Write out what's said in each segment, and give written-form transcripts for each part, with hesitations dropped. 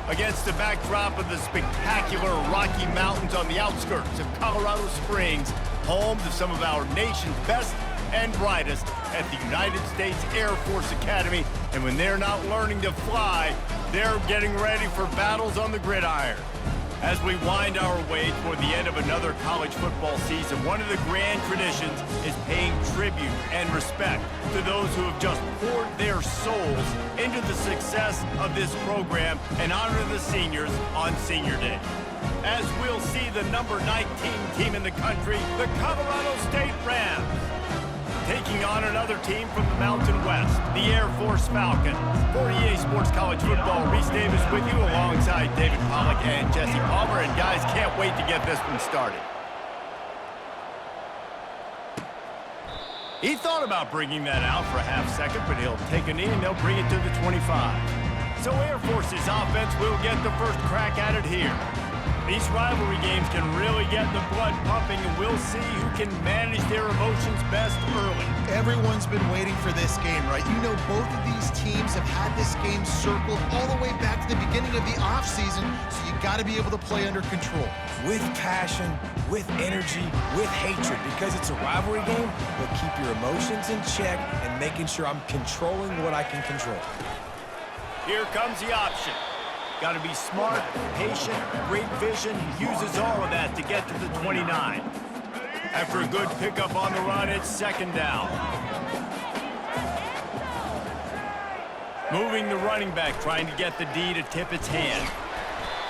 Against the backdrop of the spectacular Rocky Mountains on the outskirts of Colorado Springs, home to some of our nation's best and brightest at the United States Air Force Academy. And when they're not learning to fly, they're getting ready for battles on the gridiron. As we wind our way toward the end of another college football season, one of the grand traditions is paying tribute and respect to those who have just poured their souls into the success of this program and honor the seniors on Senior Day. As we'll see the number 19 team in the country, the Colorado State Rams, taking on another team from the Mountain West, the Airforce Falcons. For EA Sports College Football, Reese Davis with you alongside David Pollack and Jesse Palmer. And guys, can't wait to get this one started. He thought about bringing that out for a half second, but he'll take a knee and they'll bring it to the 25. So Air Force's offense will get the first crack at it here. These rivalry games can really get the blood pumping, and we'll see who can manage their emotions best early. Everyone's been waiting for this game, right? You know, both of these teams have had this game circled all the way back to the beginning of the offseason, so you got to be able to play under control. With passion, with energy, with hatred, because it's a rivalry game, but keep your emotions in check and making sure I'm controlling what I can control. Here comes the option. Got to be smart, patient, great vision, uses all of that to get to the 29. After a good pickup on the run, it's second down. Moving the running back, trying to get the D to tip its hand.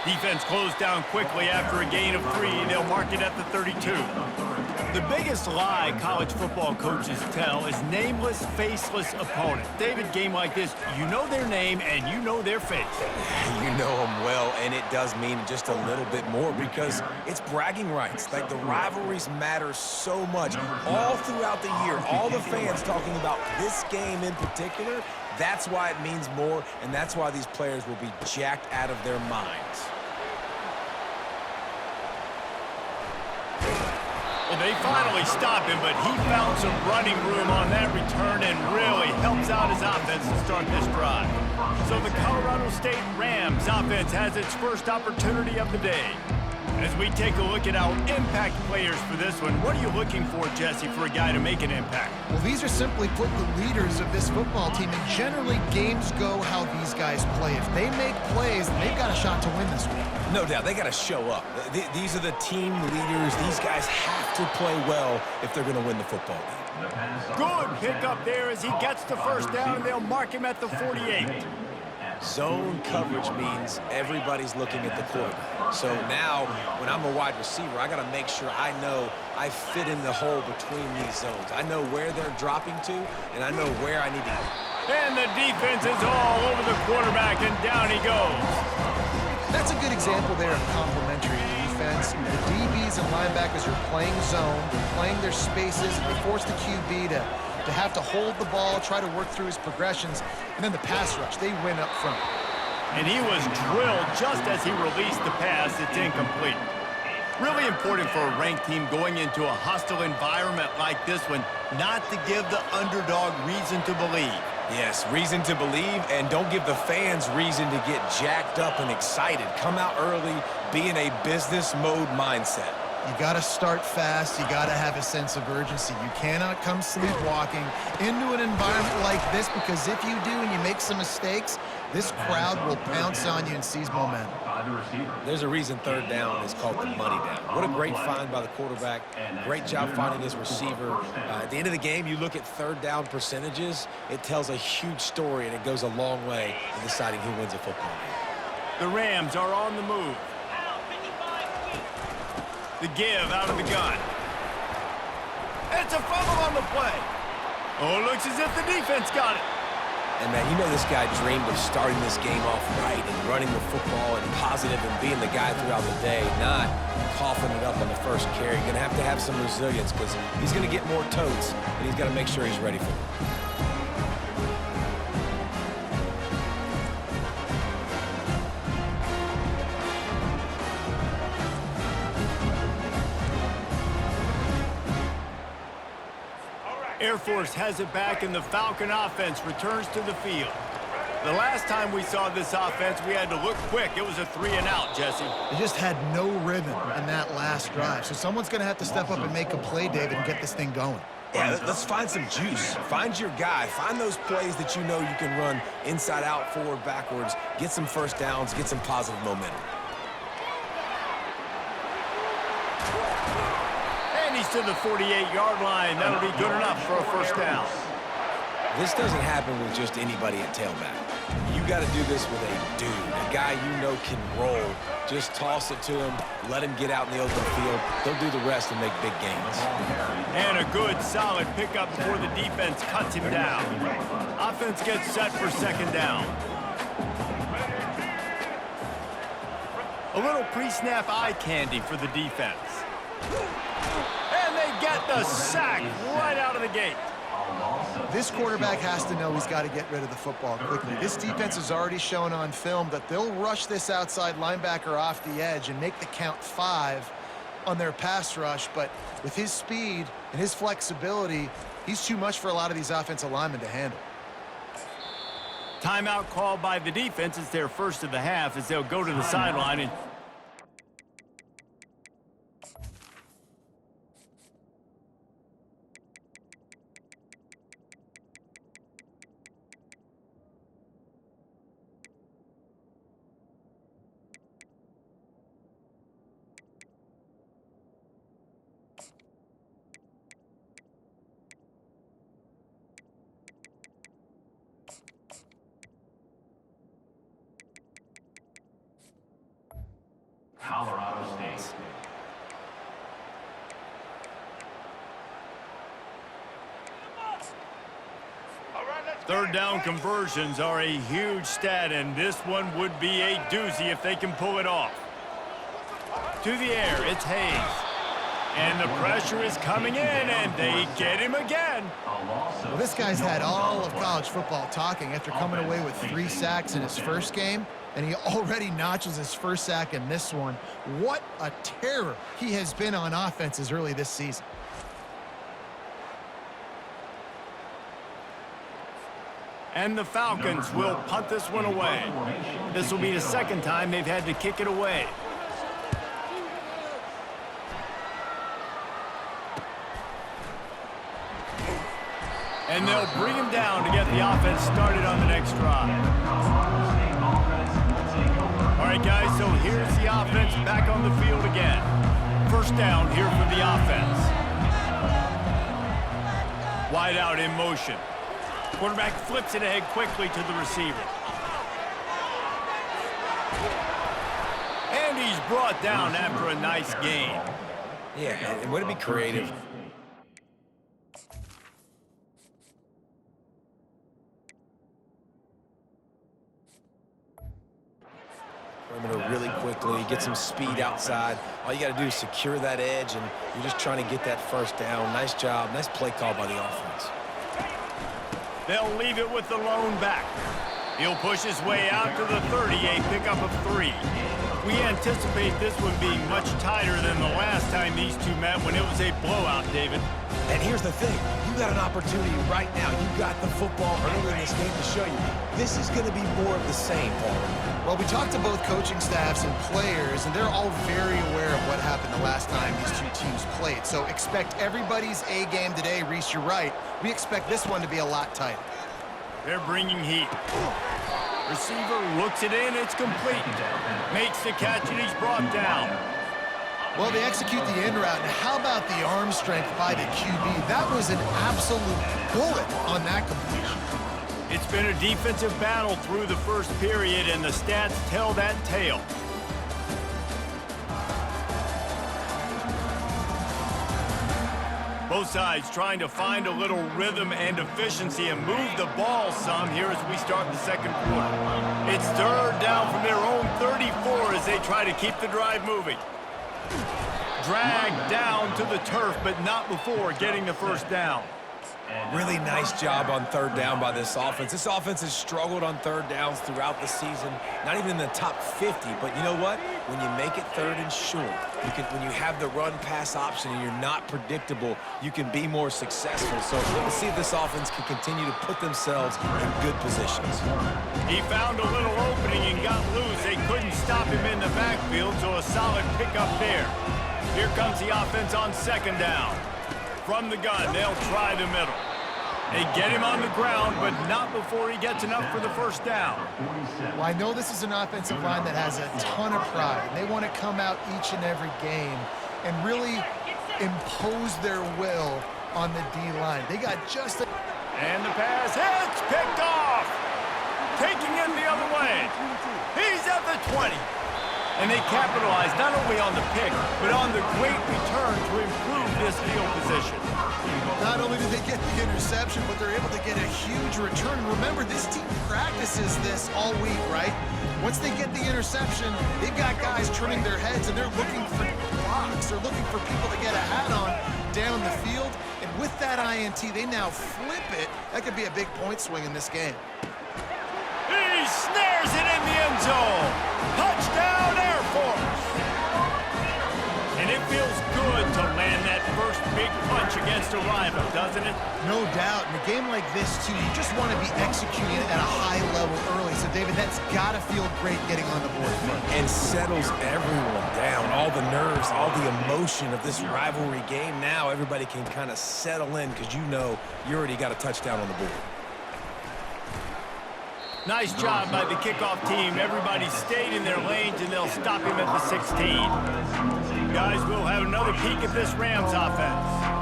Defense closed down quickly after a gain of 3. They'll mark it at the 32. The biggest lie college football coaches tell is nameless, faceless opponent. David, game like this, you know their name and you know their face. You know them well, and it does mean just a little bit more because it's bragging rights. Like, the rivalries matter so much all throughout the year. All the fans talking about this game in particular, that's why it means more, and that's why these players will be jacked out of their minds. Well, they finally stopped him, but he found some running room on that return and really helps out his offense to start this drive. So the Colorado State Rams offense has its first opportunity of the day. As we take a look at our impact players for this one, what are you looking for, Jesse, for a guy to make an impact? Well, these are simply put the leaders of this football team, and generally games go how these guys play. If they make plays, then they've got a shot to win this week. No doubt, they got to show up. These are the team leaders. These guys have to play well if they're going to win the football game. Good pickup there as he gets the first down, and they'll mark him at the 48. Zone coverage means everybody's looking at the quarterback. So now, when I'm a wide receiver, I got to make sure I know I fit in the hole between these zones. I know where they're dropping to, and I know where I need to go. And the defense is all over the quarterback, and down he goes. That's a good example there of complementary defense. The DBs and linebackers are playing zone, they're playing their spaces, and they force the QB to have to hold the ball, try to work through his progressions, and then the pass rush, they win up front. And he was drilled just as he released the pass. It's incomplete. Really important for a ranked team going into a hostile environment like this one, not to give the underdog reason to believe. Yes, reason to believe, and don't give the fans reason to get jacked up and excited. Come out early, be in a business mode mindset. You got to start fast. You got to have a sense of urgency. You cannot come sleepwalking into an environment like this, because if you do and you make some mistakes, this crowd will pounce on you and seize momentum. There's a reason third down is called the money down. What a great find by the quarterback. Great job finding his receiver. At the end of the game, you look at third down percentages. It tells a huge story, and it goes a long way in deciding who wins a football game. The Rams are on the move. The give out of the gun. It's a fumble on the play. Oh, it looks as if the defense got it. And, man, you know this guy dreamed of starting this game off right and running the football and positive and being the guy throughout the day, not coughing it up on the first carry. You're going to have some resilience because he's going to get more totes, and he's got to make sure he's ready for it. Air Force has it back, and the Falcon offense returns to the field. The last time we saw this offense, we had to look quick. It was a 3-and-out, Jesse. They just had no rhythm in that last drive. So someone's going to have to step up and make a play, David, and get this thing going. Yeah, let's find some juice. Find your guy. Find those plays that you know you can run inside out, forward, backwards. Get some first downs. Get some positive momentum. And he's to the 48-yard line. That'll be good enough for a first down. This doesn't happen with just anybody at tailback. You got to do this with a dude, a guy you know can roll. Just toss it to him, let him get out in the open field. They'll do the rest and make big gains. And a good, solid pickup before the defense cuts him down. Offense gets set for second down. A little pre-snap eye candy for the defense. And they get the sack right out of the gate. This quarterback has to know he's got to get rid of the football quickly. This defense has already shown on film that they'll rush this outside linebacker off the edge and make the count 5 on their pass rush. But with his speed and his flexibility, he's too much for a lot of these offensive linemen to handle. Timeout called by the defense. It's their first of the half as they'll go to the sideline and Colorado State. third down conversions are a huge stat, and this one would be a doozy if they can pull it off. To the air, it's Hayes. And the pressure is coming in, and they get him again. Well, this guy's had all of college football talking after coming away with 3 sacks in his first game, and he already notches his first sack in this one. What a terror he has been on offenses early this season. And the Falcons will punt this one away. This will be the second time they've had to kick it away. And they'll bring him down to get the offense started on the next drive. All right, guys, so here's the offense back on the field again. First down here for the offense. Wide out in motion. Quarterback flips it ahead quickly to the receiver. And he's brought down after a nice gain. Yeah, and way to be creative. Really quickly, get some speed outside. All you got to do is secure that edge, and you're just trying to get that first down. Nice job. Nice play call by the offense. They'll leave it with the lone back. He'll push his way out to the 30, a pickup of 3. We anticipate this one being much tighter than the last time these two met when it was a blowout, David. And here's the thing. You got an opportunity right now. You got the football early in this game to show you. This is going to be more of the same, Paul. Well, we talked to both coaching staffs and players, and they're all very aware of what happened the last time these two teams played. So expect everybody's A game today. Reese, you're right. We expect this one to be a lot tighter. They're bringing heat. Receiver looks it in. It's complete. Makes the catch, and he's brought down. Well, they execute the end route, and how about the arm strength by the QB? That was an absolute bullet on that completion. It's been a defensive battle through the first period, and the stats tell that tale. Both sides trying to find a little rhythm and efficiency and move the ball some here as we start the second quarter. It's third down from their own 34 as they try to keep the drive moving. Dragged down to the turf, but not before getting the first down. Really nice job on third down by this offense. This offense has struggled on third downs throughout the season. Not even in the top 50, but you know what? When you make it third and short, when you have the run-pass option and you're not predictable, you can be more successful. So let's see if this offense can continue to put themselves in good positions. He found a little opening and got loose. They couldn't stop him in the backfield, so a solid pickup there. Here comes the offense on second down. From the gun, they'll try the middle. They get him on the ground, but not before he gets enough for the first down. Well, I know this is an offensive line that has a ton of pride. And they want to come out each and every game and really impose their will on the D-line. They got just a... And the pass hits, picked off. Taking it the other way. He's at the 20. And they capitalize not only on the pick, but on the great return to improve this field position. Not only did they get the interception, but they're able to get a huge return. Remember, this team practices this all week, right? Once they get the interception, they've got guys turning their heads, and they're looking for blocks. They're looking for people to get a hat on down the field. And with that INT, they now flip it. That could be a big point swing in this game. He snares it in the end zone. Touchdown, Airforce. And it feels good to land that first big punch against a rival, doesn't it? No doubt. In a game like this, too, you just want to be executing at a high level early. So, David, that's got to feel great getting on the board first. And settles everyone down. All the nerves, all the emotion of this rivalry game. Now everybody can kind of settle in because you know you already got a touchdown on the board. Nice job by the kickoff team. Everybody stayed in their lanes, and they'll stop him at the 16. Guys, we'll have another peek at this Rams offense.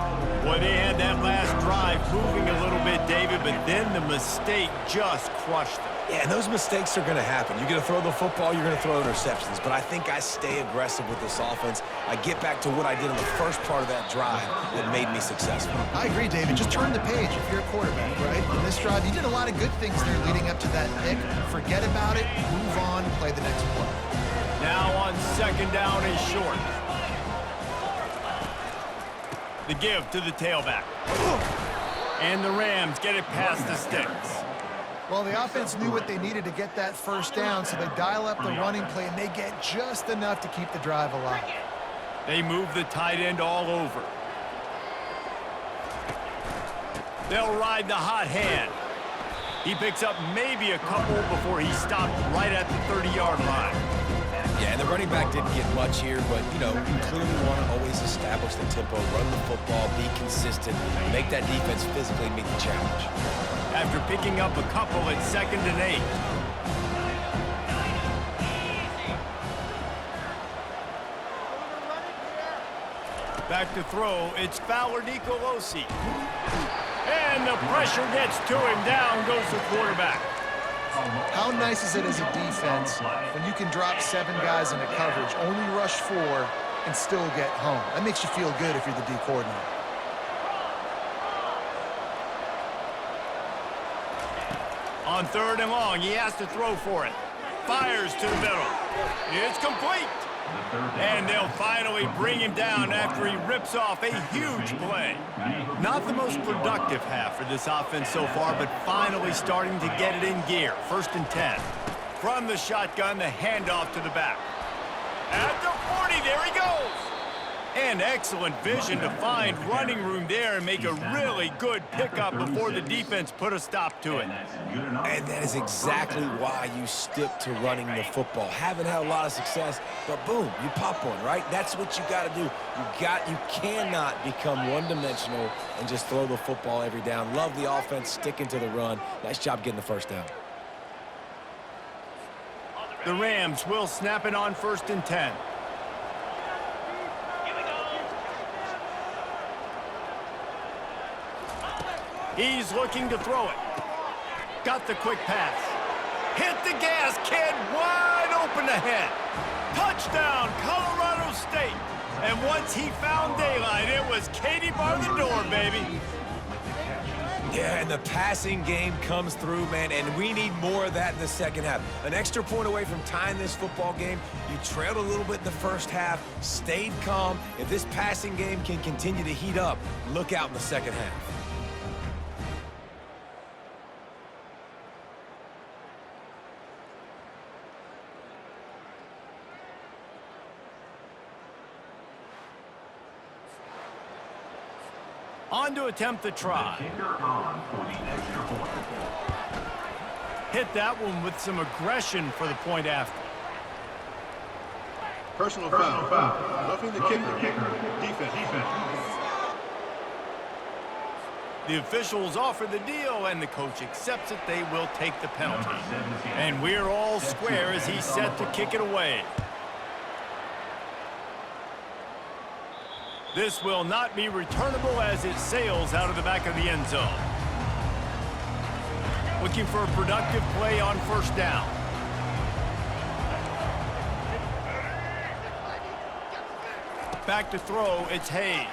Boy, they had that last drive moving a little bit, David, but then the mistake just crushed them. Yeah, and those mistakes are going to happen. You're going to throw the football, you're going to throw interceptions. But I think I stay aggressive with this offense. I get back to what I did in the first part of that drive that made me successful. I agree, David. Just turn the page if you're a quarterback, right? In this drive, you did a lot of good things there leading up to that pick. Forget about it, move on, play the next play. Now on second down and short. The give to the tailback. And the Rams get it past the sticks. Well, the offense knew what they needed to get that first down, so they dial up the running play, and they get just enough to keep the drive alive. They move the tight end all over. They'll ride the hot hand. He picks up maybe a couple before he stopped right at the 30-yard line. Yeah, and the running back didn't get much here, but, you know, you clearly want to always establish the tempo, run the football, be consistent, make that defense physically meet the challenge. After picking up a couple at 2nd and 8. Back to throw, it's Fowler Nicolosi. And the pressure gets to him, down goes the quarterback. How nice is it as a defense when you can drop 7 guys into coverage, only rush 4, and still get home? That makes you feel good if you're the D coordinator. On 3rd and long, he has to throw for it. Fires to the middle. It's complete. And they'll finally bring him down after he rips off a huge play. Not the most productive half for this offense so far, but finally starting to get it in gear. 1st and 10. From the shotgun, the handoff to the back. At the 40, there he goes. And excellent vision to find running room there and make a really good pickup before the defense put a stop to it. And that is exactly why you stick to running the football. Haven't had a lot of success, but boom, you pop one, right? That's what you got to do. You cannot become one-dimensional and just throw the football every down. Love the offense, sticking to the run. Nice job getting the first down. The Rams will snap it on 1st and 10. He's looking to throw it. Got the quick pass. Hit the gas, kid. Wide open ahead. Touchdown, Colorado State. And once he found daylight, it was Katie bar the door, baby. Yeah, and the passing game comes through, man, and we need more of that in the second half. An extra point away from tying this football game. You trailed a little bit in the first half, stayed calm. If this passing game can continue to heat up, look out in the second half. On to attempt the try. Kicker on for the extra point. Hit that one with some aggression for the point after. Personal foul. Roughing the kicker. Defense. The officials offer the deal, and the coach accepts it. They will take the penalty. And we're all square as he's set to kick it away. This will not be returnable as it sails out of the back of the end zone. Looking for a productive play on first down. Back to throw, it's Hayes.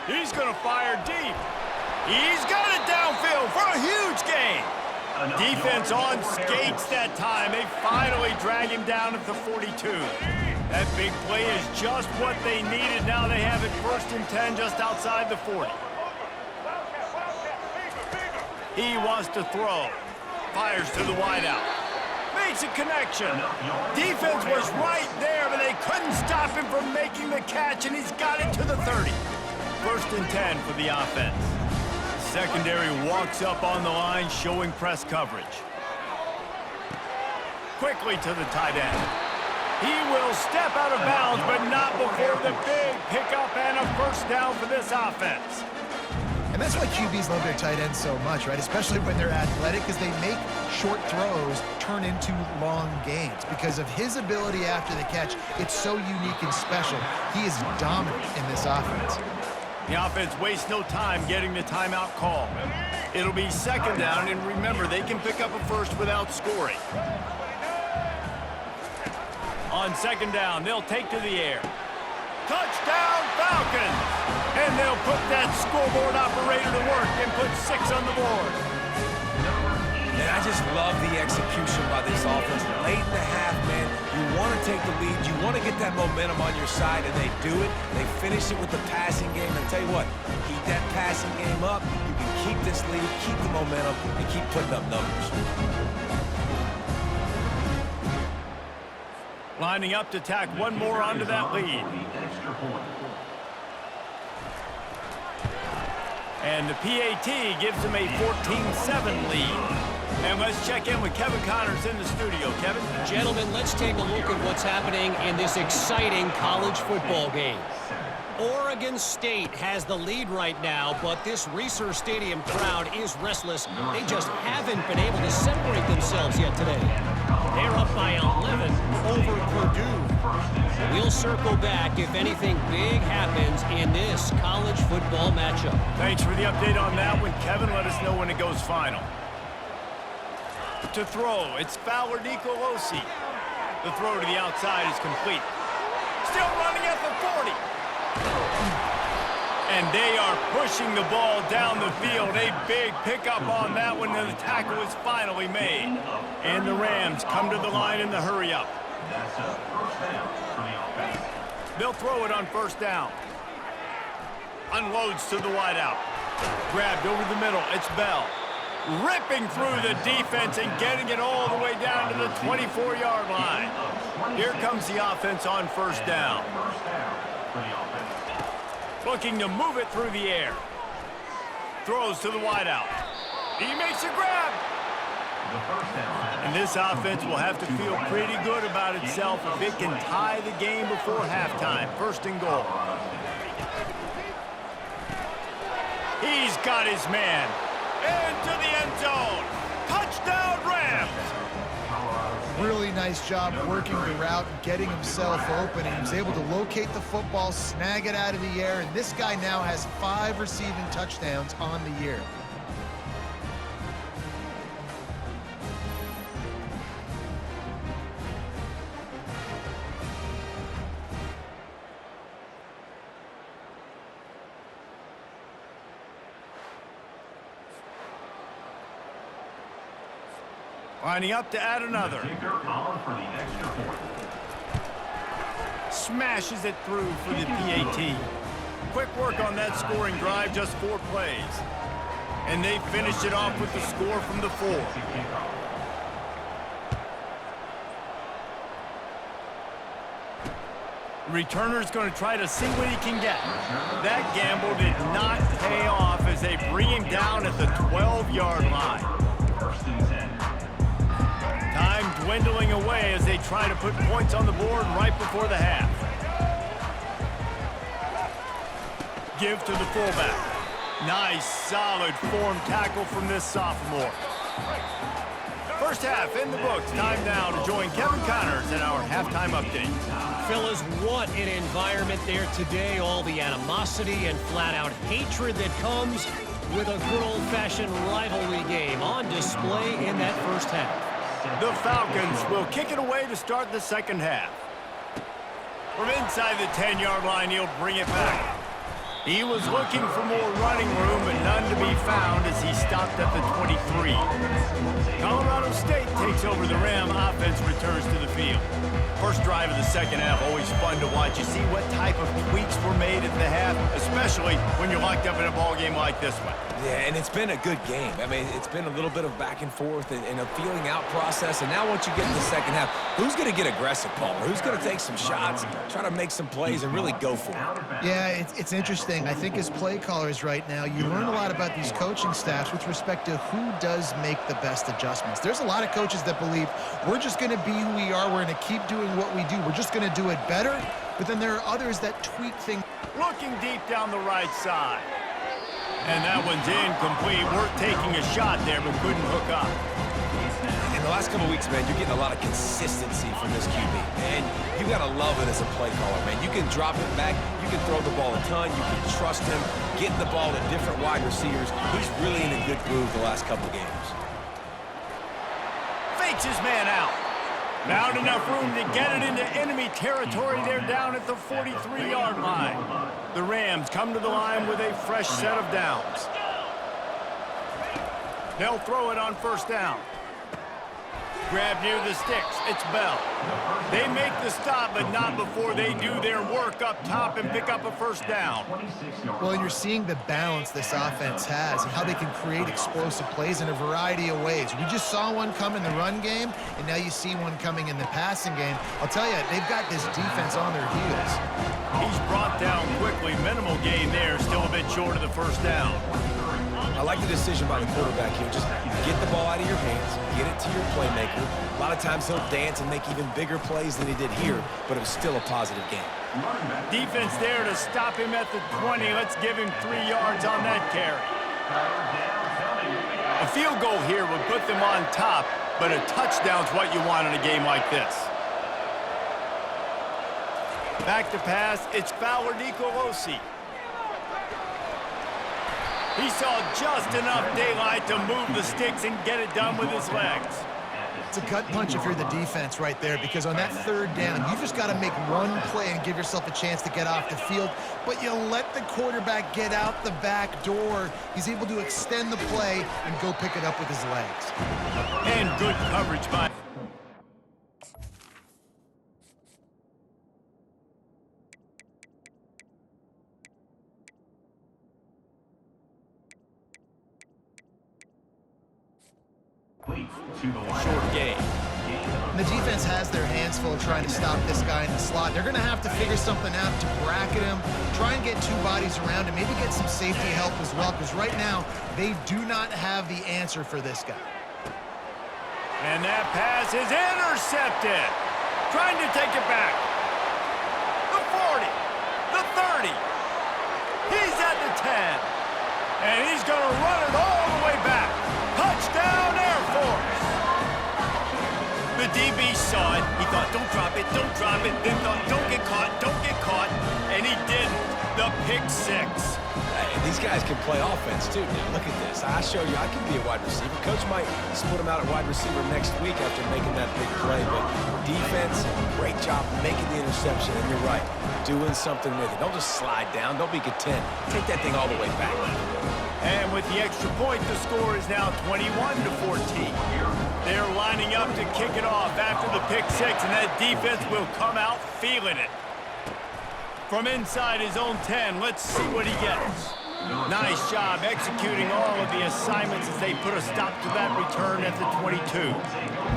He's going to fire deep. He's got it downfield for a huge gain. Defense on skates that time. They finally drag him down at the 42. That big play is just what they needed. Now they have it 1st and 10 just outside the 40. He wants to throw. Fires to the wideout. Makes a connection. Defense was right there, but they couldn't stop him from making the catch, and he's got it to the 30. 1st and 10 for the offense. Secondary walks up on the line, showing press coverage. Quickly to the tight end. He will step out of bounds, but not before the big pickup and a first down for this offense. And that's why QBs love their tight ends so much, right? Especially when they're athletic, because they make short throws turn into long gains. Because of his ability after the catch, it's so unique and special. He is dominant in this offense. The offense wastes no time getting the timeout call. It'll be 2nd down, and remember, they can pick up a first without scoring. On 2nd down, they'll take to the air. Touchdown, Falcons! And they'll put that scoreboard operator to work and put 6 on the board. And I just love the execution by this offense. Late in the half, man, you want to take the lead. You want to get that momentum on your side, and they do it. They finish it with the passing game. And tell you what, keep that passing game up. You can keep this lead, keep the momentum, and keep putting up numbers. Lining up to tack one more onto that lead. And the PAT gives them a 14-7 lead. And let's check in with Kevin Connors in the studio. Kevin? Gentlemen, let's take a look at what's happening in this exciting college football game. Oregon State has the lead right now, but this Reser Stadium crowd is restless. They just haven't been able to separate themselves yet today. They're up by 11 over Purdue. We'll circle back if anything big happens in this college football matchup. Thanks for the update on that one, Kevin. Let us know when it goes final. To throw, it's Fowler Nicolosi. The throw to the outside is complete. Still running at the 40. And they are pushing the ball down the field. A big pickup on that one, and the tackle is finally made. And the Rams come to the line in the hurry-up. That's a first down for the offense. They'll throw it on 1st down. Unloads to the wideout. Grabbed over the middle. It's Bell. Ripping through the defense and getting it all the way down to the 24-yard line. Here comes the offense on 1st down. First down for the offense. Looking to move it through the air. Throws to the wideout. He makes a grab. The first down. And this offense will have to feel pretty good about itself if it can tie the game before halftime. 1st and goal. He's got his man. Into the end zone. Touchdown, Rams. Really nice job working the route and getting himself open. He was able to locate the football, snag it out of the air, and this guy now has 5 receiving touchdowns on the year. Lining up to add another. Kicker on for the extra point. Smashes it through for the PAT. Quick work on that scoring drive, just 4 plays. And they finished it off with the score from the 4. Returner's going to try to see what he can get. That gamble did not pay off as they bring him down at the 12-yard line. First and 10. Time dwindling away as they try to put points on the board right before the half. Give to the fullback. Nice, solid form tackle from this sophomore. First half in the books. Time now to join Kevin Connors in our halftime update. Fellas, what an environment there today. All the animosity and flat-out hatred that comes with a good old-fashioned rivalry game on display in that first half. The Falcons will kick it away to start the second half. From inside the 10-yard line, he'll bring it back. He was looking for more running room, but none to be found as he stopped at the 23. Colorado State takes over the Ram. Offense returns to the field. First drive of the second half, always fun to watch. You see what type of tweaks were made at the half, especially when you're locked up in a ball game like this one. Yeah, and it's been a good game. I mean, it's been a little bit of back and forth and a feeling out process. And now once you get in the second half, who's going to get aggressive, Palmer? Who's going to take some shots, try to make some plays, and really go for it? Yeah, it's interesting. I think as play callers right now, you learn a lot about these coaching staffs with respect to who does make the best adjustments. There's a lot of coaches that believe we're just going to be who we are. We're going to keep doing what we do. We're just going to do it better. But then there are others that tweak things. Looking deep down the right side. And that one's incomplete. Worth taking a shot there, but couldn't hook up. In the last couple of weeks, man, you're getting a lot of consistency from this QB. And you got to love it as a play caller, man. You can drop it back. You can throw the ball a ton. You can trust him, getting the ball to different wide receivers. He's really in a good groove the last couple of games. Fakes his man out. Found enough room to get it into enemy territory. They're down at the 43-yard line. The Rams come to the line with a fresh set of downs. They'll throw it on first down. Grab near the sticks. It's Bell. They make the stop, but not before they do their work up top and pick up a first down. Well, and you're seeing the balance this offense has and how they can create explosive plays in a variety of ways. We just saw one come in the run game, and now you see one coming in the passing game. I'll tell you, they've got this defense on their heels. He's brought down quickly. Minimal gain there. Still a bit short of the first down. I like the decision by the quarterback here. Just get the ball out of your hands, get it to your playmaker. A lot of times he'll dance and make even bigger plays than he did here, but it was still a positive game. Defense there to stop him at the 20. Let's give him 3 yards on that carry. A field goal here would put them on top, but a touchdown's what you want in a game like this. Back to pass, it's Fowler Nicolosi. He saw just enough daylight to move the sticks and get it done with his legs. It's a gut punch if you're the defense right there, because on that third down, you just got to make one play and give yourself a chance to get off the field. But you let the quarterback get out the back door. He's able to extend the play and go pick it up with his legs. And good coverage by... Short game. And the defense has their hands full trying to stop this guy in the slot. They're going to have to figure something out to bracket him, try and get 2 bodies around him, maybe get some safety help as well, because right now they do not have the answer for this guy. And that pass is intercepted. Trying to take it back. The 40, the 30. He's at the 10. And he's going to run it all the way back. Touchdown, Airforce. The DB saw it. He thought, don't drop it, don't drop it. Then thought, don't get caught. And he didn't. The pick 6. Hey, these guys can play offense, too. Now, look at this. I show you I can be a wide receiver. Coach might split him out at wide receiver next week after making that big play. But defense, great job making the interception. And you're right, doing something with it. Don't just slide down. Don't be content. Take that thing all the way back. And with the extra point, the score is now 21-14. They're lining up to kick it off after the pick 6, and that defense will come out feeling it. From inside his own 10, let's see what he gets. Nice job executing all of the assignments as they put a stop to that return at the 22.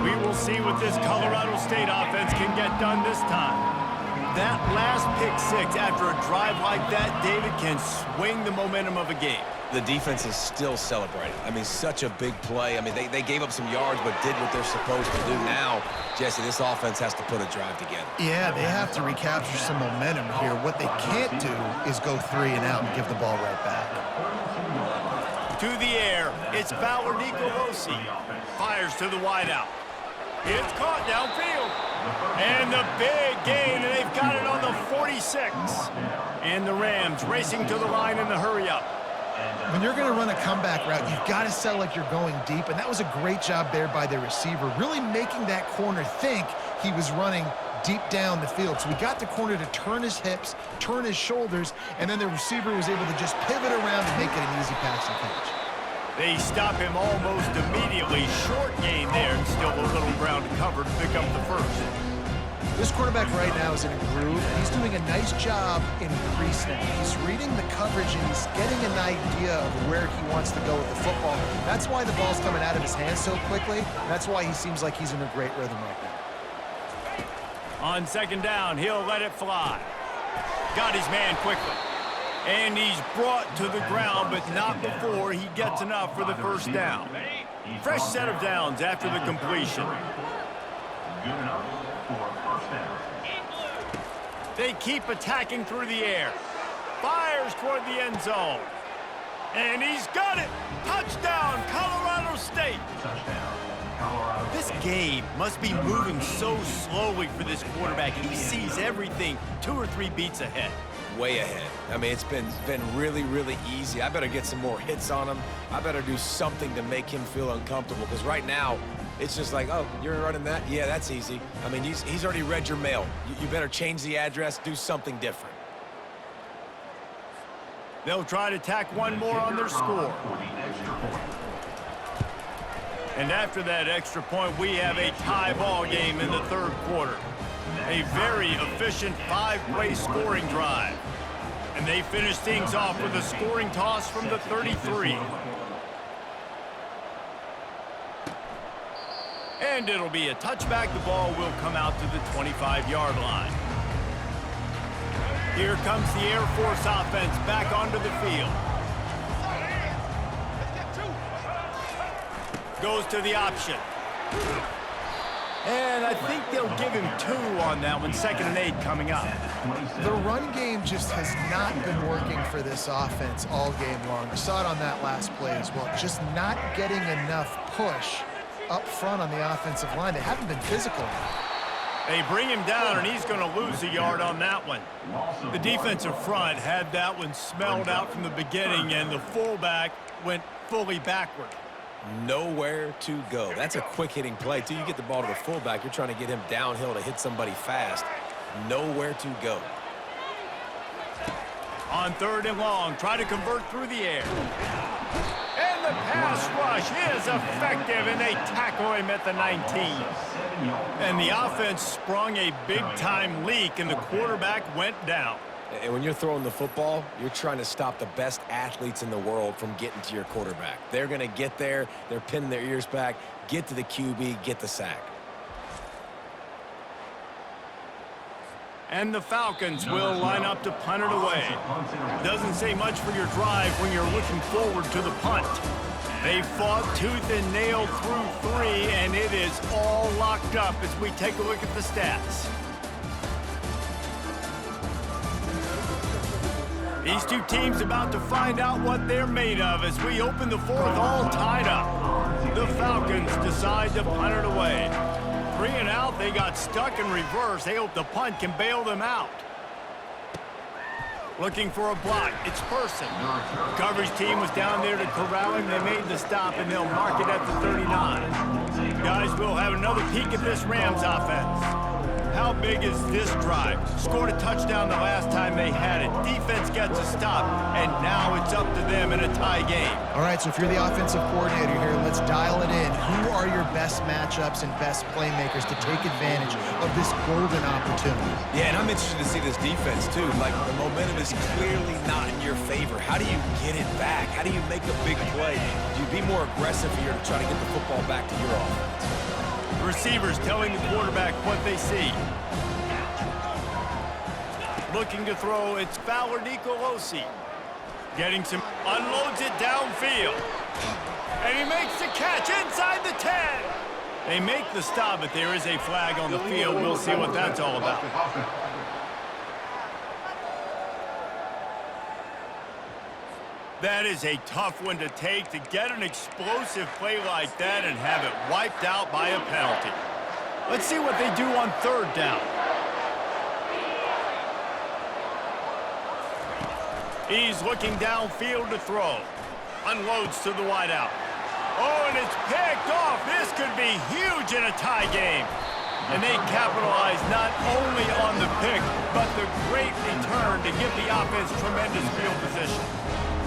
We will see what this Colorado State offense can get done this time. That last pick six after a drive like that, David, can swing the momentum of a game. The defense is still celebrating. I mean, such a big play. I mean, they gave up some yards but did what they're supposed to do. Now, Jesse, this offense has to put a drive together. Yeah, they have to recapture some momentum here. What they can't do is go 3 and out and give the ball right back. To the air, it's Fowler Nicolosi. Fires to the wideout. It's caught downfield. And the big gain, and they've got it on the 46. And the Rams racing to the line in the hurry-up. When you're going to run a comeback route, you've got to sell like you're going deep, and that was a great job there by the receiver, really making that corner think he was running deep down the field. So we got the corner to turn his hips, turn his shoulders, and then the receiver was able to just pivot around and make it an easy pass and catch. They stop him almost immediately. Short gain there, and still a little ground to cover to pick up the first. This quarterback right now is in a groove, and he's doing a nice job in pre-snap. He's reading the coverage, and he's getting an idea of where he wants to go with the football. That's why the ball's coming out of his hands so quickly. That's why he seems like he's in a great rhythm right now. On second down, he'll let it fly. Got his man quickly. And he's brought to the ground, but not before he gets enough for the first down. Fresh set of downs after the completion. Good enough for first down. They keep attacking through the air. Fires toward the end zone. And he's got it! Touchdown, Colorado State! Touchdown, Colorado This State. game must be moving so slowly for this quarterback. He sees everything 2 or 3 beats ahead. Way ahead. I mean, it's been really, really easy. I better get some more hits on him. I better do something to make him feel uncomfortable, because right now, it's just like, oh, you're running that? Yeah, that's easy. I mean, he's already read your mail. You better change the address, do something different. They'll try to tack one more on their score. For the extra point. And after that extra point, we have a tie ball game in the third quarter. A very efficient 5-play scoring drive. And they finish things off with a scoring toss from the 33. And it'll be a touchback. The ball will come out to the 25-yard line. Here comes the Airforce offense back onto the field. Goes to the option. And I think they'll give him 2 on that one. 2nd and 8 coming up. The run game just has not been working for this offense all game long. We saw it on that last play as well. Just not getting enough push up front on the offensive line. They haven't been physical. They bring him down, and he's going to lose a yard on that one. The defensive front had that one smelled out from the beginning, and the fullback went fully backward. Nowhere to go. That's a quick-hitting play. Till you get the ball to the fullback, you're trying to get him downhill to hit somebody fast. Nowhere to go. On 3rd and long, try to convert through the air. And the pass rush is effective, and they tackle him at the 19. And the offense sprung a big-time leak, and the quarterback went down. And when you're throwing the football, you're trying to stop the best athletes in the world from getting to your quarterback. They're going to get there. They're pinning their ears back, get to the QB, get the sack. And the Falcons will line up to punt it away. Doesn't say much for your drive when you're looking forward to the punt. They fought tooth and nail through 3, and it is all locked up as we take a look at the stats. These two teams about to find out what they're made of as we open the 4th all tied up. The Falcons decide to punt it away. 3 and out, they got stuck in reverse. They hope the punt can bail them out. Looking for a block, it's Person. The coverage team was down there to corral him. They made the stop, and they'll mark it at the 39. Guys, we'll have another peek at this Rams offense. How big is this drive? Scored a touchdown the last time they had it. Defense gets a stop, and now it's up to them in a tie game. All right, so if you're the offensive coordinator here, let's dial it in. Who are your best matchups and best playmakers to take advantage of this golden opportunity? Yeah, and I'm interested to see this defense, too. Like, the momentum is clearly not in your favor. How do you get it back? How do you make a big play? Do you be more aggressive here to try to get the football back to your offense? Receivers telling the quarterback what they see. Looking to throw, it's Fowler Nicolosi. Getting some, unloads it downfield. And he makes the catch inside the 10. They make the stop, but there is a flag on the field. We'll see what that's all about. That is a tough one to take, to get an explosive play like that and have it wiped out by a penalty. Let's see what they do on third down. He's looking downfield to throw. Unloads to the wideout. Oh, and it's picked off. This could be huge in a tie game. And they capitalize not only on the pick, but the great return to give the offense tremendous field position.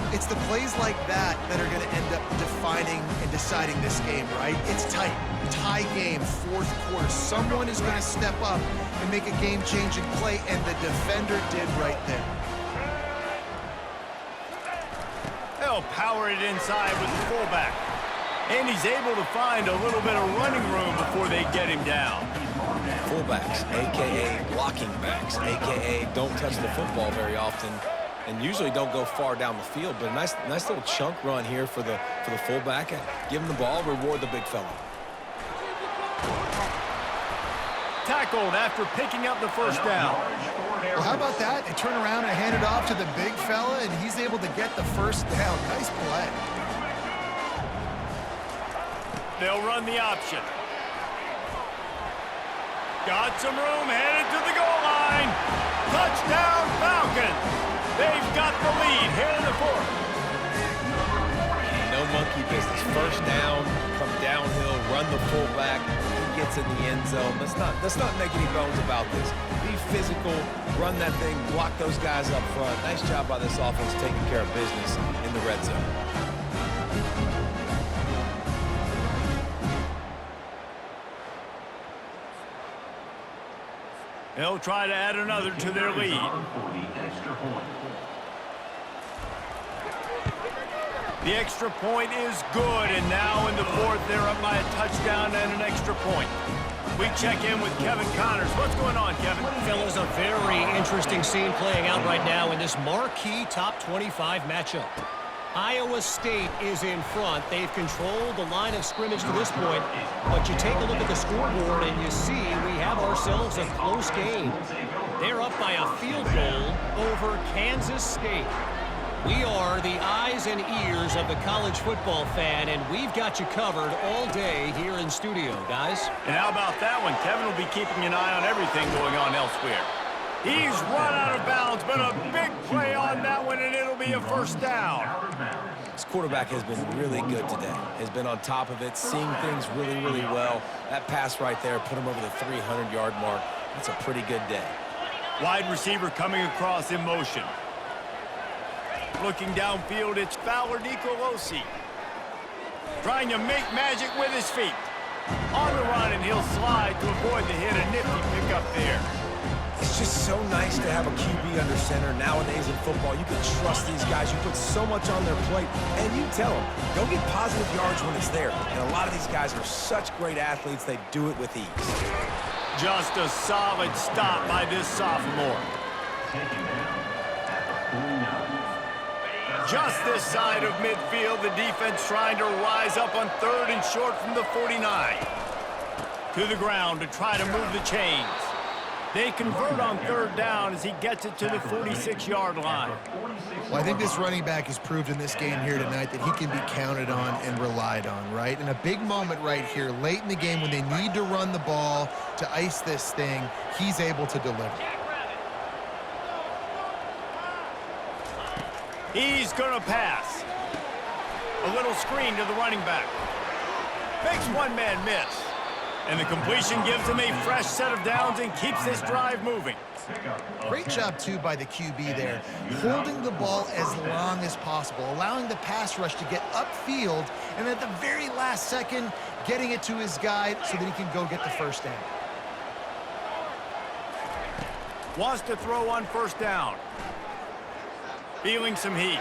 It's the plays like that that are going to end up defining and deciding this game, right? It's tight. Tie game, fourth quarter. Someone is going to step up and make a game-changing play, and the defender did right there. They'll power it inside with the fullback. And he's able to find a little bit of running room before they get him down. Fullbacks, a.k.a. blocking backs, a.k.a. don't touch the football very often and usually don't go far down the field. But a nice little chunk run here for the fullback. Give him the ball, reward the big fella. Tackled after picking up the first down. Well, how about that? They turn around and hand it off to the big fella, and he's able to get the first down. Nice play. They'll run the option. Got some room, headed to the goal line. Touchdown, Falcons. They've got the lead here in the fourth. No monkey business. First down, come downhill, run the fullback. He gets in the end zone. Let's not make any bones about this. Be physical, run that thing, block those guys up front. Nice job by this offense taking care of business in the red zone. They'll try to add another to their lead. The extra point is good, and now in the fourth, they're up by a touchdown and an extra point. We check in with Kevin Connors. What's going on, Kevin? Fellas, a very interesting scene playing out right now in this marquee top 25 matchup. Iowa State is in front. They've controlled the line of scrimmage to this point, but you take a look at the scoreboard and you see we have ourselves a close game. They're up by a field goal over Kansas State. We are the eyes and ears of the college football fan, and we've got you covered all day here in studio, guys. And how about that one? Kevin will be keeping an eye on everything going on elsewhere. He's run out of bounds, but a big play on that one, and it'll be a first down. This quarterback has been really good today. Has been on top of it, seeing things really, really well. That pass right there put him over the 300-yard mark. That's a pretty good day. Wide receiver coming across in motion. Looking downfield, it's Fowler Nicolosi. Trying to make magic with his feet. On the run, and he'll slide to avoid the hit. A nifty pickup there. It's just so nice to have a QB under center. Nowadays in football, you can trust these guys. You put so much on their plate, and you tell them, go get positive yards when it's there. And a lot of these guys are such great athletes, they do it with ease. Just a solid stop by this sophomore. Just this side of midfield, the defense trying to rise up on third and short from the 49. To the ground to try to move the chains. They convert on third down as he gets it to the 46-yard line. Well, I think this running back has proved in this game here tonight that he can be counted on and relied on, right? In a big moment right here, late in the game when they need to run the ball to ice this thing, he's able to deliver. He's going to pass. A little screen to the running back. Makes one man miss. And the completion gives him a fresh set of downs and keeps this drive moving. Great job, too, by the QB there. Holding the ball as long as possible, allowing the pass rush to get upfield, and at the very last second, getting it to his guy so that he can go get the first down. Wants to throw on first down. Feeling some heat.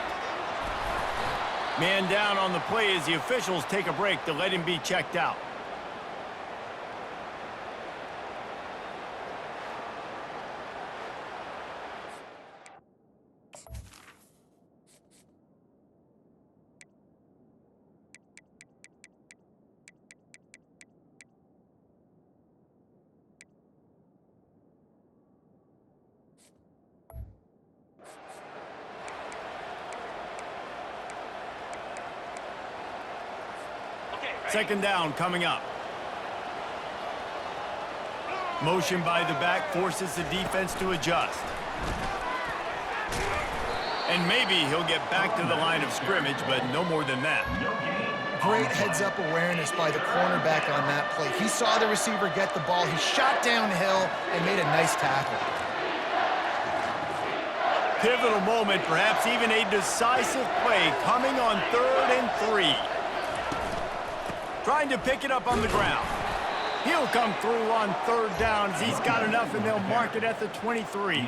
Man down on the play as the officials take a break to let him be checked out. Second down coming up. Motion by the back forces the defense to adjust. And maybe he'll get back to the line of scrimmage, but no more than that. Great heads-up awareness by the cornerback on that play. He saw the receiver get the ball. He shot downhill and made a nice tackle. Pivotal moment, perhaps even a decisive play coming on 3rd and 3. Trying to pick it up on the ground. He'll come through on 3rd down as he's got enough, and they'll mark it at the 23.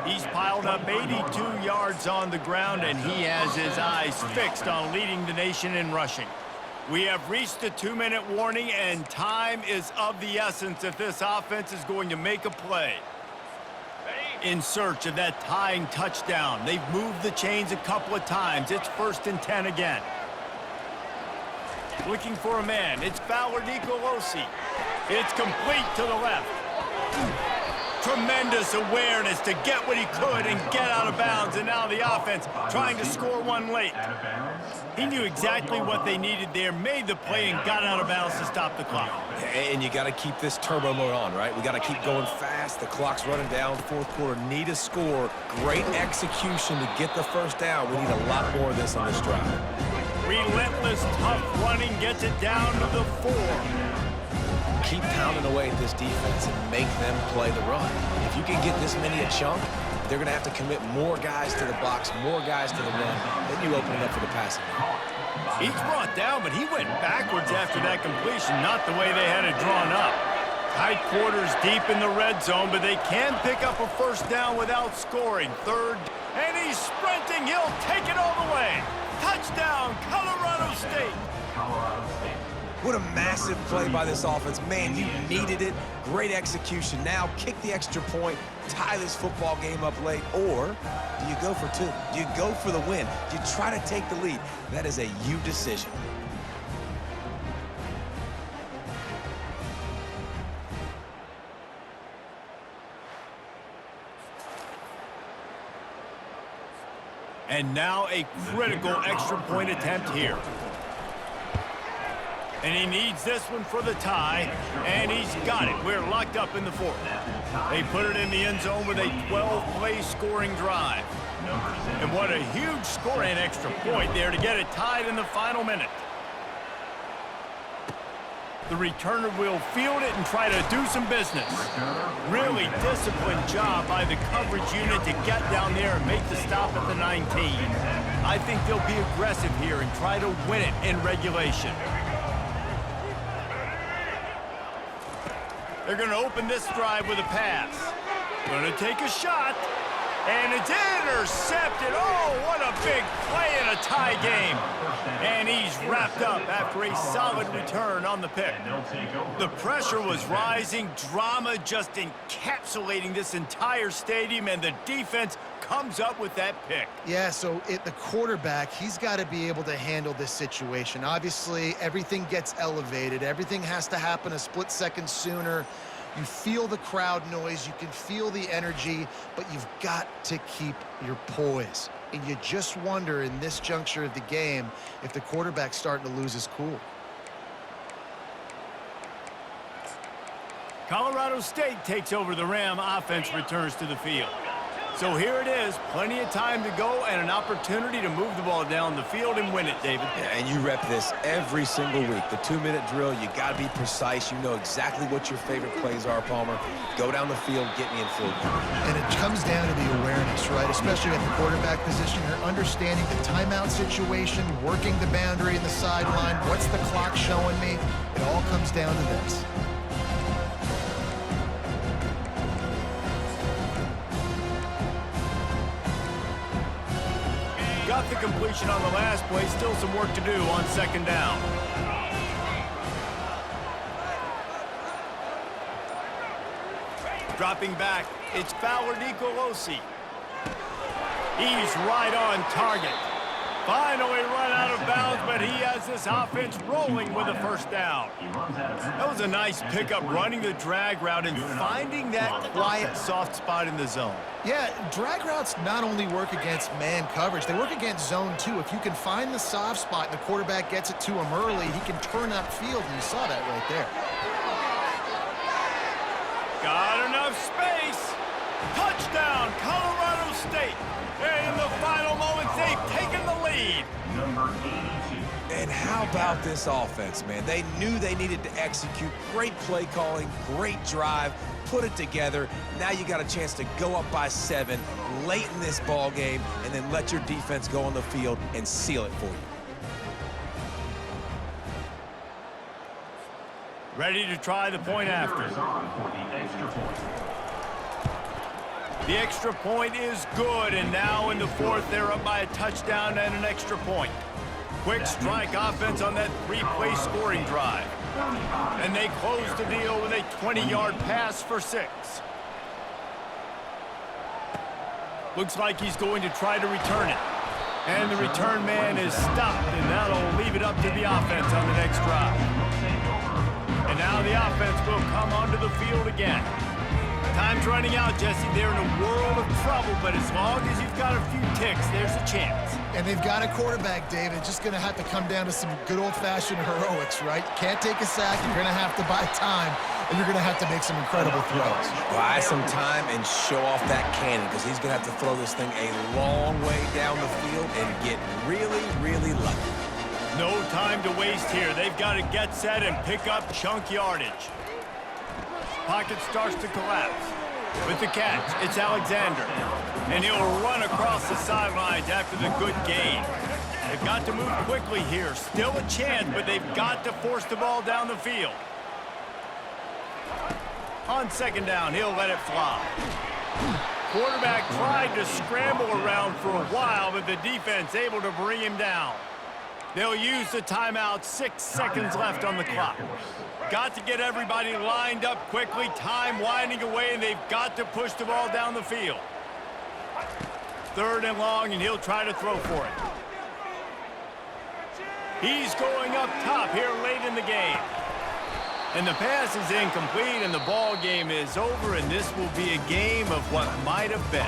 He's piled up 82 yards on the ground, and he has his eyes fixed on leading the nation in rushing. We have reached the 2-minute warning, and time is of the essence if this offense is going to make a play. In search of that tying touchdown. They've moved the chains a couple of times. It's 1st and 10 again. Looking for a man. It's Fowler Nicolosi. It's complete to the left. Tremendous awareness to get what he could and get out of bounds. And now the offense trying to score one late. He knew exactly what they needed there, made the play, and got out of bounds to stop the clock. And you got to keep this turbo mode on, right? We got to keep going fast. The clock's running down. 4th quarter, need a score. Great execution to get the 1st down. We need a lot more of this on this drive. Relentless, tough running gets it down to the 4. Keep pounding away at this defense and make them play the run. If you can get this many a chunk, they're going to have to commit more guys to the box, more guys to the run. Then you open it up for the passing. He's brought down, but he went backwards after that completion, not the way they had it drawn up. Tight quarters deep in the red zone, but they can pick up a 1st down without scoring. 3rd, and he's sprinting. He'll take it all the way. Touchdown, Colorado State. What a massive play by this offense. Man, you needed it. Great execution. Now kick the extra point, tie this football game up late, or do you go for 2? Do you go for the win? Do you try to take the lead? That is a you decision. And now a critical extra point attempt here. And he needs this one for the tie, and he's got it. We're locked up in the 4th. They put it in the end zone with a 12-play scoring drive. And what a huge score and extra point there to get it tied in the final minute. The returner will field it and try to do some business. Really disciplined job by the coverage unit to get down there and make the stop at the 19. I think they'll be aggressive here and try to win it in regulation. They're going to open this drive with a pass. Going to take a shot. And it's intercepted. Oh, what a big play in a tie game. And he's wrapped up after a solid return on the pick. The pressure was rising. Drama just encapsulating this entire stadium. And the defense comes up with that pick. Yeah, so the quarterback, he's got to be able to handle this situation. Obviously, everything gets elevated. Everything has to happen a split second sooner. You feel the crowd noise, you can feel the energy, but you've got to keep your poise. And you just wonder in this juncture of the game if the quarterback's starting to lose his cool. Colorado State takes over the Ram. Offense returns to the field. So here it is, plenty of time to go and an opportunity to move the ball down the field and win it, David. Yeah, and you rep this every single week. The 2-minute drill, you got to be precise. You know exactly what your favorite plays are, Palmer. Go down the field, get me in field. And it comes down to the awareness, right? Especially at the quarterback position. You're understanding the timeout situation, working the boundary and the sideline. What's the clock showing me? It all comes down to this. Got the completion on the last play. Still some work to do on 2nd down. Dropping back, it's Fowler Nicolosi. He's right on target. Finally run out of bounds, but he has this offense rolling with a first down. That was a nice pickup, running the drag route and finding that quiet, soft spot in the zone. Yeah, drag routes not only work against man coverage, they work against zone too. If you can find the soft spot and the quarterback gets it to him early, he can turn upfield, and you saw that right there. Got enough space. Touchdown, Colorado State. And in the final moments, they've taken the lead. Number 82. And how about this offense, man? They knew they needed to execute. Great play calling, great drive, put it together. Now you got a chance to go up by 7 late in this ball game and then let your defense go on the field and seal it for you. Ready to try the point after. Is on for the extra point. The extra point is good, and now in the fourth, they're up by a touchdown and an extra point. Quick strike offense on that 3-play scoring drive. And they close the deal with a 20-yard pass for 6. Looks like he's going to try to return it. And the return man is stopped, and that'll leave it up to the offense on the next drive. And now the offense will come onto the field again. Time's running out, Jesse. They're in a world of trouble, but as long as you've got a few ticks, there's a chance. And they've got a quarterback, David. Just going to have to come down to some good old-fashioned heroics, right? Can't take a sack. You're going to have to buy time, and you're going to have to make some incredible throws. Buy some time and show off that cannon, because he's going to have to throw this thing a long way down the field and get really, really lucky. No time to waste here. They've got to get set and pick up chunk yardage. Pocket starts to collapse. With the catch, it's Alexander. And he'll run across the sidelines after the good gain. They've got to move quickly here. Still a chance, but they've got to force the ball down the field. On second down, he'll let it fly. Quarterback tried to scramble around for a while, but the defense able to bring him down. They'll use the timeout. 6 seconds left on the clock. Got to get everybody lined up quickly. Time winding away, and they've got to push the ball down the field. 3rd and long, and he'll try to throw for it. He's going up top here late in the game. And the pass is incomplete, and the ball game is over, and this will be a game of what might have been.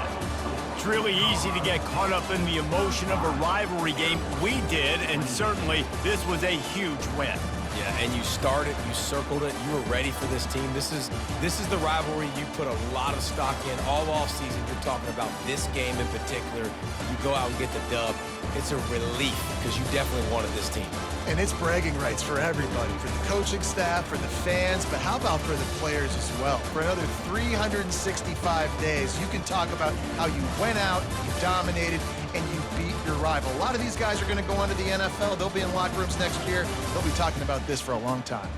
It's really easy to get caught up in the emotion of a rivalry game. We did, and certainly this was a huge win. Yeah, and you started, you circled it, you were ready for this team. This is the rivalry you put a lot of stock in all offseason. You're talking about this game in particular. You go out and get the dub. It's a relief because you definitely wanted this team. And it's bragging rights for everybody, for the coaching staff, for the fans, but how about for the players as well? For another 365 days, you can talk about how you went out, you dominated, and you beat your rival. A lot of these guys are going to go on to the NFL. They'll be in locker rooms next year. They'll be talking about this for a long time.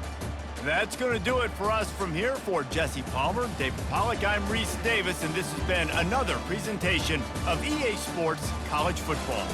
That's going to do it for us from here. For Jesse Palmer, David Pollack, I'm Reese Davis, and this has been another presentation of EA Sports College Football.